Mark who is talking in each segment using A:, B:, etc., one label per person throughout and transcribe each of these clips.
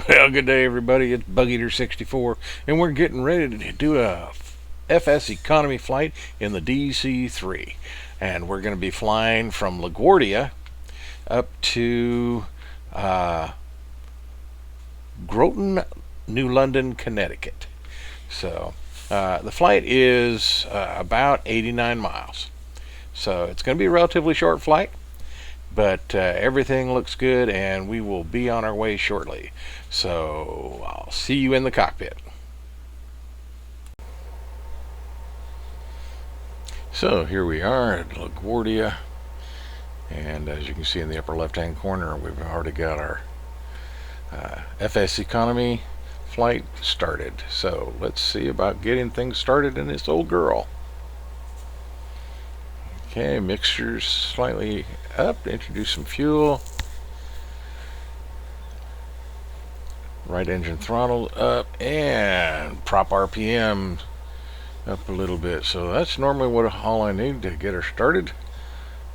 A: Well, good day, everybody. It's Bug Eater 64, and we're getting ready to do a FS economy flight in the DC-3. And we're going to be flying from LaGuardia up to Groton, New London, Connecticut. So the flight is about 89 miles. So it's going to be a relatively short flight, but everything looks good, and we will be on our way shortly. So I'll see you in the cockpit. So here we are at LaGuardia, and as you can see in the upper left hand corner, we've already got our FS economy flight started. So let's see about getting things started in this old girl. Okay, mixture's slightly up to introduce some fuel. Right engine throttle up, and prop RPM up a little bit. So that's normally all I need to get her started.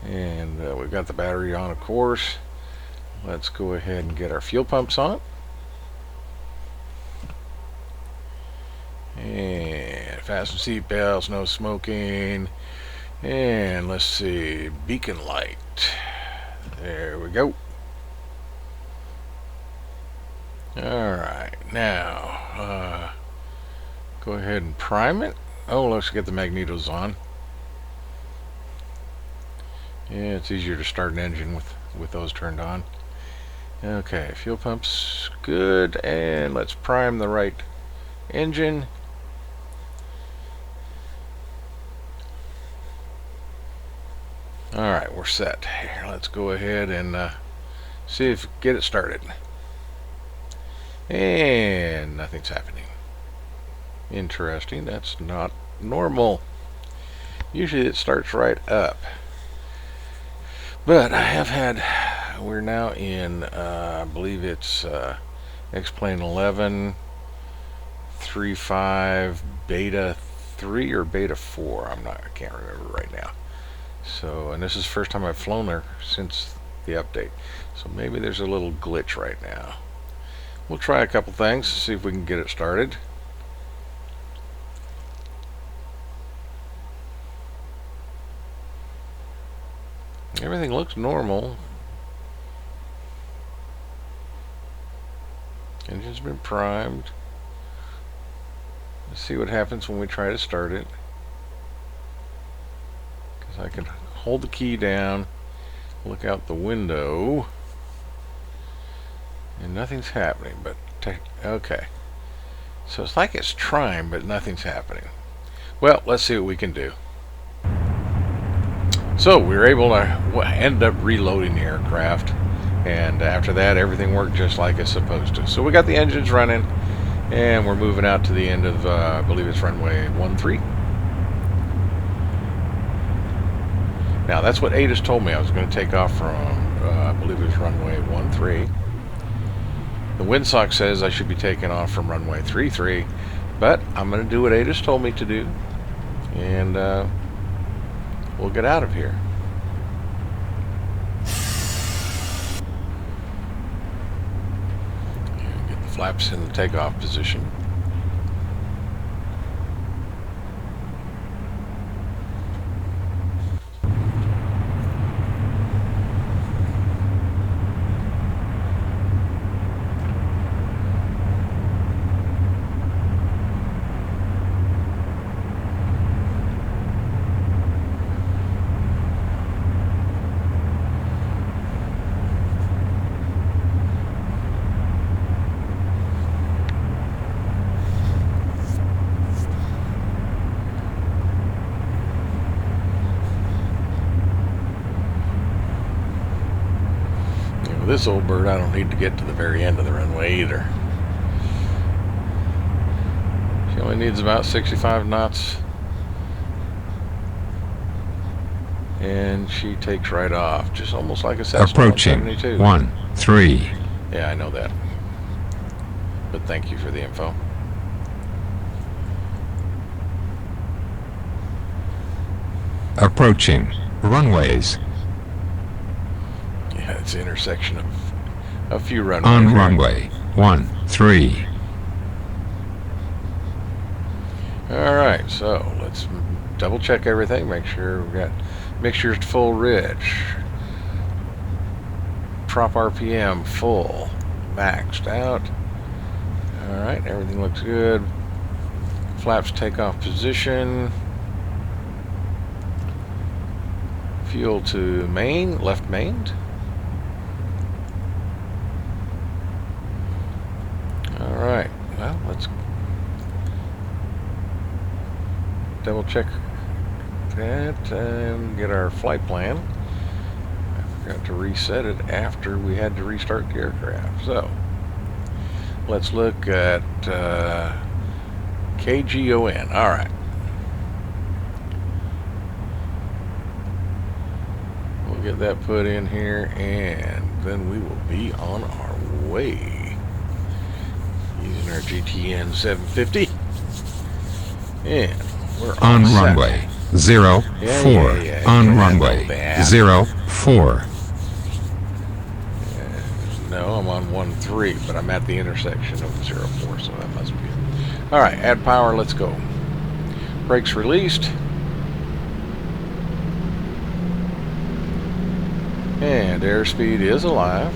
A: And we've got the battery on, of course. Let's go ahead and get our fuel pumps on. And fasten seat belts, no smoking. And let's see, beacon light. There we go. Alright, now go ahead and prime it. Oh, let's get the magnetos on. Yeah, it's easier to start an engine with those turned on. Okay, fuel pumps good, and let's prime the right engine. Alright, we're set. Here, let's go ahead and see if get it started. And nothing's happening. Interesting, that's not normal. Usually it starts right up. But I have had, we're now in, I believe it's X-Plane 11, 3.5, Beta 3 or Beta 4. I can't remember right now. So, and this is the first time I've flown her since the update. So maybe there's a little glitch right now. We'll try a couple things to see if we can get it started. Everything looks normal. Engine's been primed. Let's see what happens when we try to start it. Because I can hold the key down, look out the window, and nothing's happening. But okay, so it's like it's trying, but nothing's happening. Well, let's see what we can do. So we were able to end up reloading the aircraft, and after that everything worked just like it's supposed to. So we got the engines running, and we're moving out to the end of I believe it's runway 13. Now that's what ADAS told me I was going to take off from, I believe it was runway 13. The windsock says I should be taking off from runway 33, but I'm going to do what ADAS told me to do, and we'll get out of here. And get the flaps in the takeoff position. With this old bird, I don't need to get to the very end of the runway either. She only needs about 65 knots, and she takes right off, just almost like a Cessna
B: Approaching
A: 172.
B: 13.
A: Yeah, I know that, but thank you for the info.
B: Approaching runways.
A: Yeah, it's the intersection of a few runways.
B: On
A: here.
B: runway 013.
A: All right, so let's double check everything, make sure we've got mixtures to full rich, prop RPM full, maxed out. All right, everything looks good. Flaps takeoff position. Fuel to main, left mained. All right, well, let's double check that and get our flight plan. I forgot to reset it after we had to restart the aircraft. So let's look at KGON. All right. We'll get that put in here, and then we will be on our way using our GTN 750. And we're
B: On
A: set.
B: runway 04.
A: Yeah.
B: On runway 04.
A: No, I'm on 13, but I'm at the intersection of 04, so that must be it. All right, add power, let's go. Brakes released. And airspeed is alive.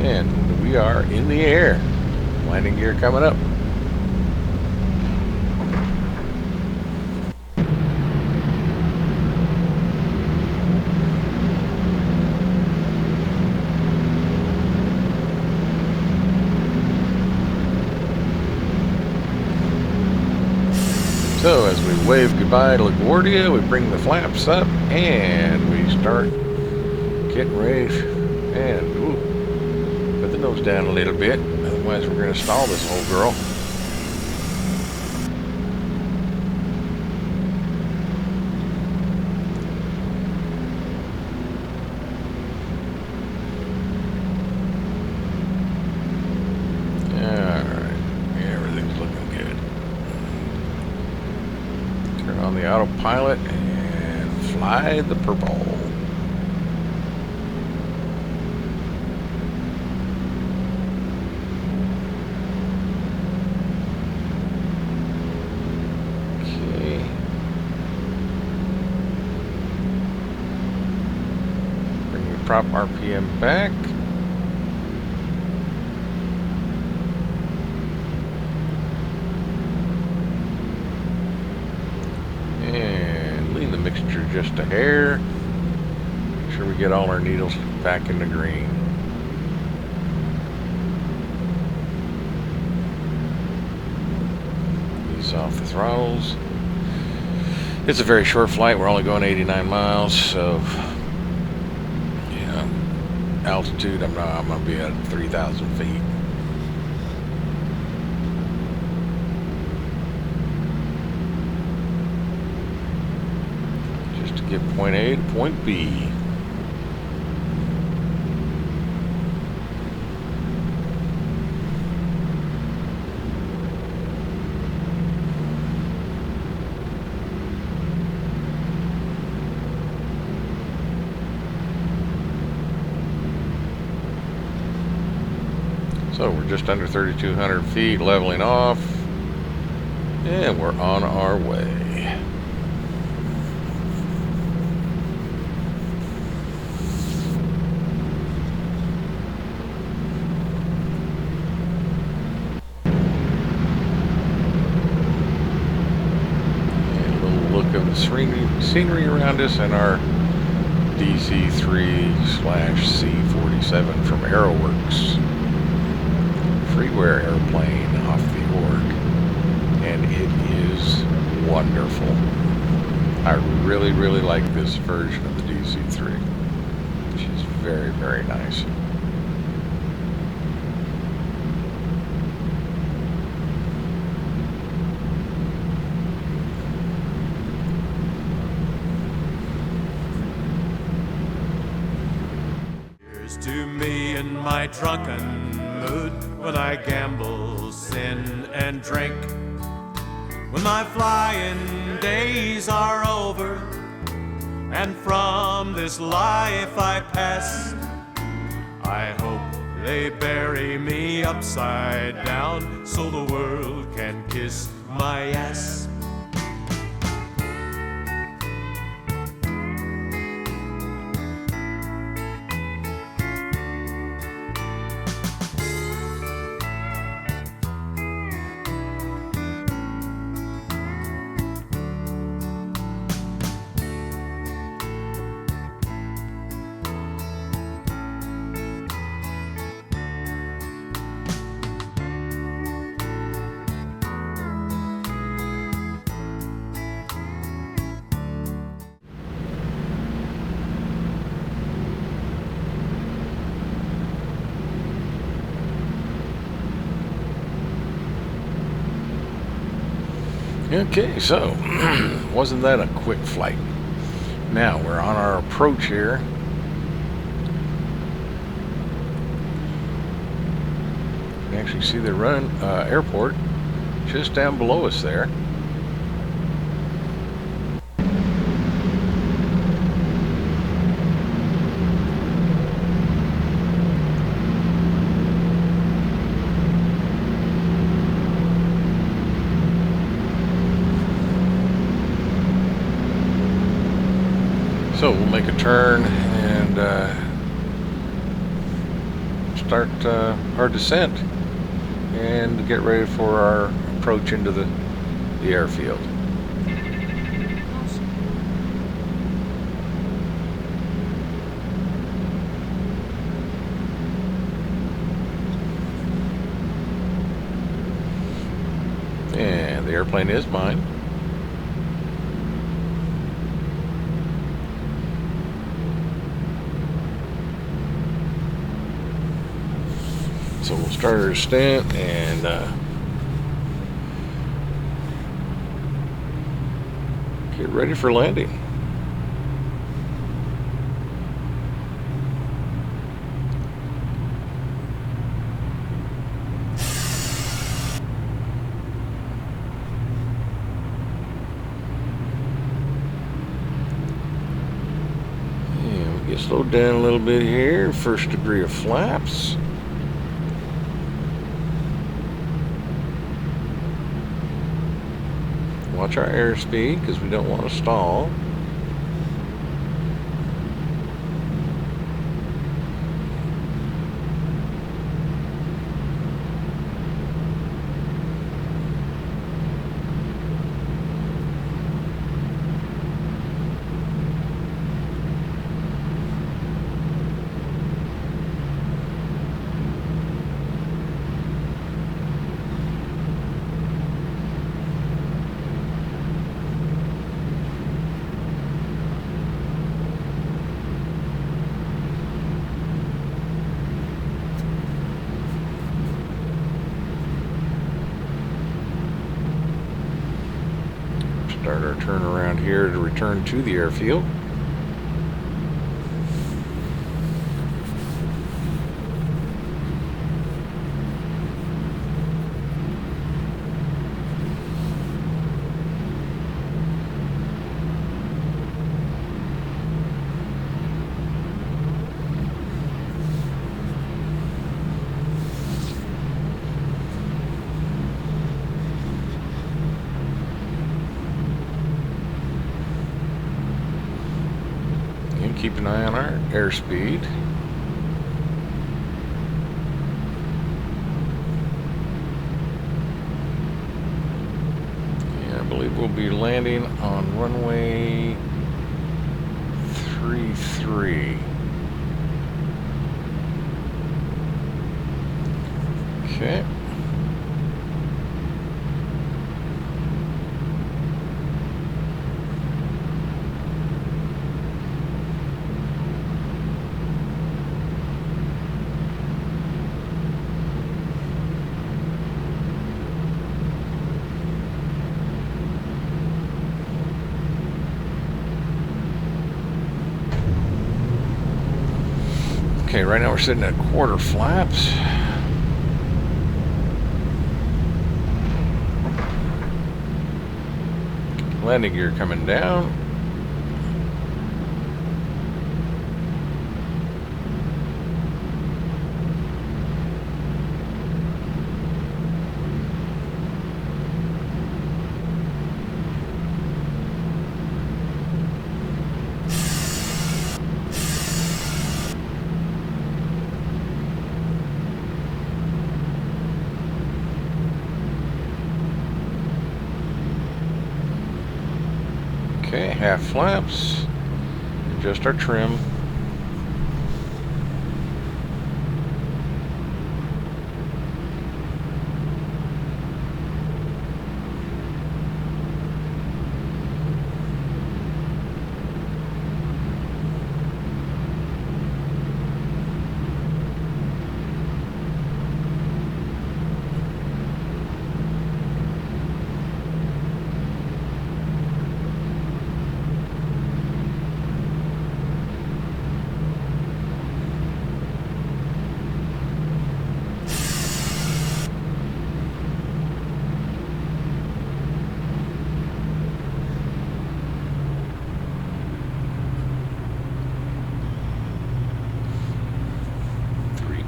A: And we are in the air. Landing gear coming up. So as we wave goodbye to LaGuardia, we bring the flaps up and we start getting ready and put the nose down a little bit. Otherwise we're going to stall this whole girl. On the autopilot and fly the purple. Okay. Bring the prop RPM back. And lean the mixture just a hair. Make sure we get all our needles back in the green. Ease off the throttles. It's a very short flight. We're only going 89 miles, so altitude I'm gonna be at 3,000 feet. Get point A to point B. So we're just under 3,200 feet, leveling off, and we're on our way. Of the scenery around us and our DC-3/C-47 from AeroWorx freeware airplane off the org, and it is wonderful. I really like this version of the DC-3. She's very, very nice.
C: To me in my drunken mood when I gamble, sin, and drink. when my flying days are over, and from this life I pass, I hope they bury me upside down so the world can kiss my ass.
A: Okay, so wasn't that a quick flight? Now we're on our approach here. You can actually see the airport just down below us there. So we'll make a turn and start our descent and get ready for our approach into the airfield. And the airplane is mine. So we'll start our descent and get ready for landing. And we get slowed down a little bit here. First degree of flaps. Watch our airspeed because we don't want to stall. Start our turn around here to return to the airfield. Keep an eye on our airspeed. And I believe we'll be landing on runway 33. Okay. Okay, right now we're sitting at quarter flaps. Landing gear coming down. Okay, half flaps, adjust our trim.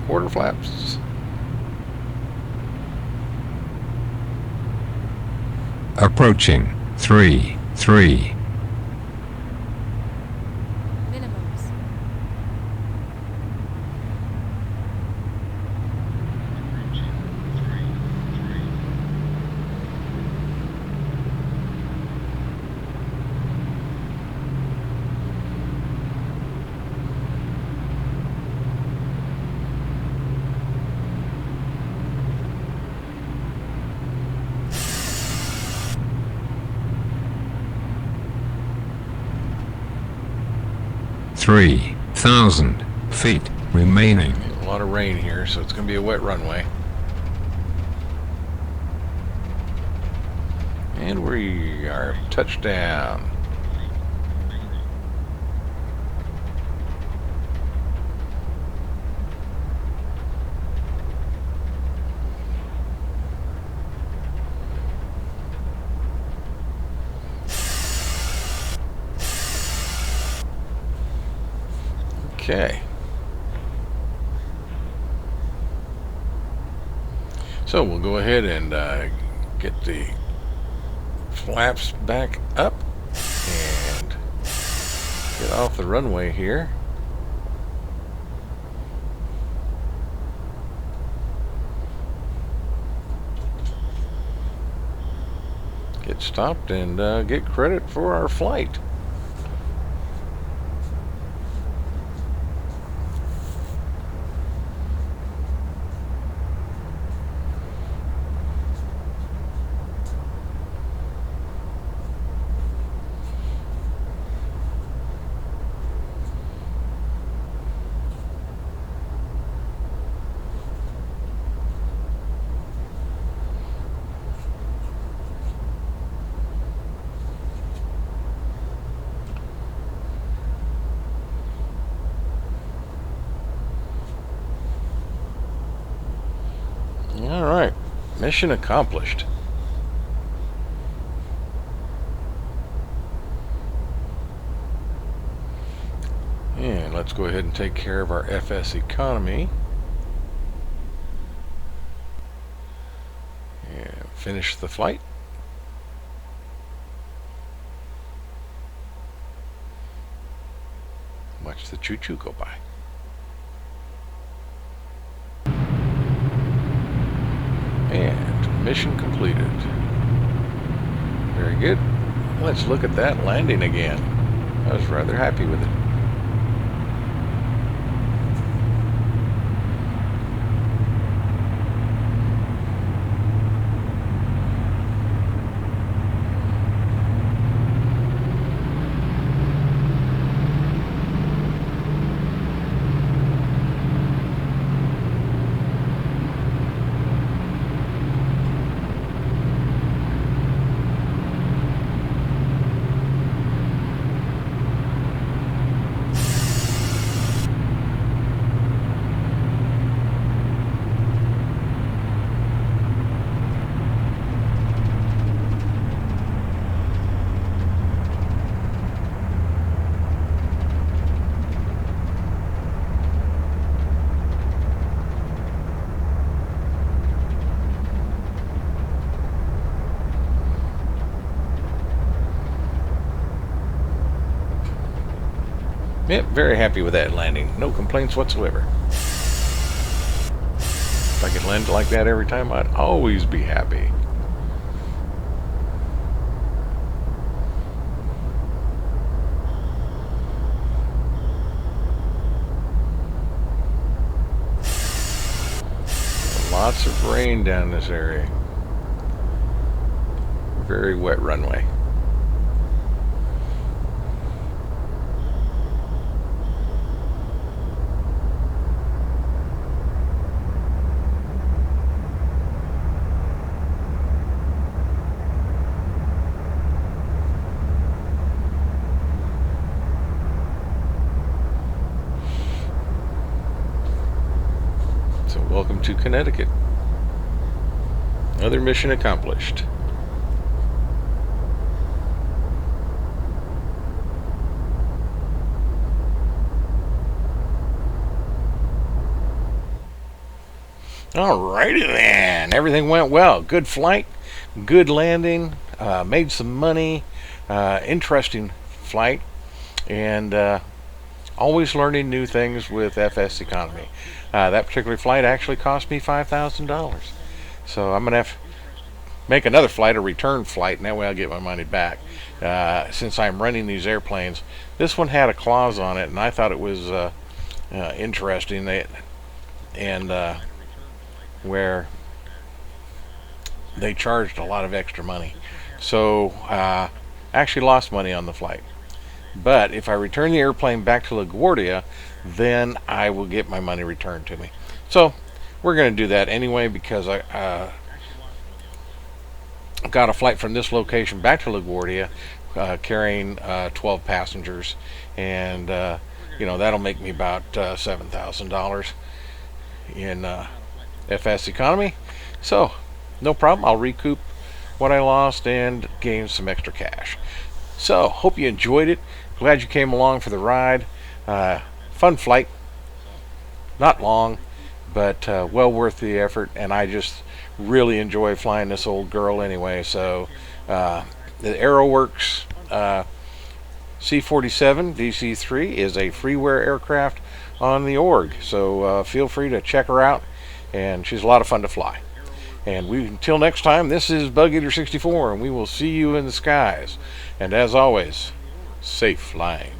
A: Quarter flaps.
B: Approaching 3, 3.
D: Minimums.
B: Three 3,000 feet remaining.
A: A lot of rain here, so it's going to be a wet runway. And we are touchdown. Okay. So we'll go ahead and get the flaps back up and get off the runway here. Get stopped and get credit for our flight. All right, mission accomplished. And let's go ahead and take care of our FSEconomy and finish the flight. Watch the choo-choo go by. And mission completed. Very good. Let's look at that landing again. I was rather happy with it. Yep, very happy with that landing. No complaints whatsoever. If I could land like that every time, I'd always be happy. Lots of rain down this area. Very wet runway. So welcome to Connecticut. Another mission accomplished. Alrighty then. Everything went well. Good flight, good landing, made some money, interesting flight, and always learning new things with FSEconomy. That particular flight actually cost me $5,000. So I'm going to have to make another flight, a return flight, and that way I'll get my money back. Since I'm running these airplanes, this one had a clause on it, and I thought it was interesting. Where they charged a lot of extra money. So actually lost money on the flight. But if I return the airplane back to LaGuardia, then I will get my money returned to me. So we're going to do that anyway, because I got a flight from this location back to LaGuardia carrying 12 passengers, and that'll make me about $7,000 in FSEconomy. So no problem, I'll recoup what I lost and gain some extra cash. So hope you enjoyed it. Glad you came along for the ride. Fun flight, not long, but well worth the effort, and I just really enjoy flying this old girl anyway. So the AeroWorx C-47 DC-3 is a freeware aircraft on the org, so feel free to check her out, and she's a lot of fun to fly. And until next time, this is Bug Eater 64, and we will see you in the skies. And as always, safe flying.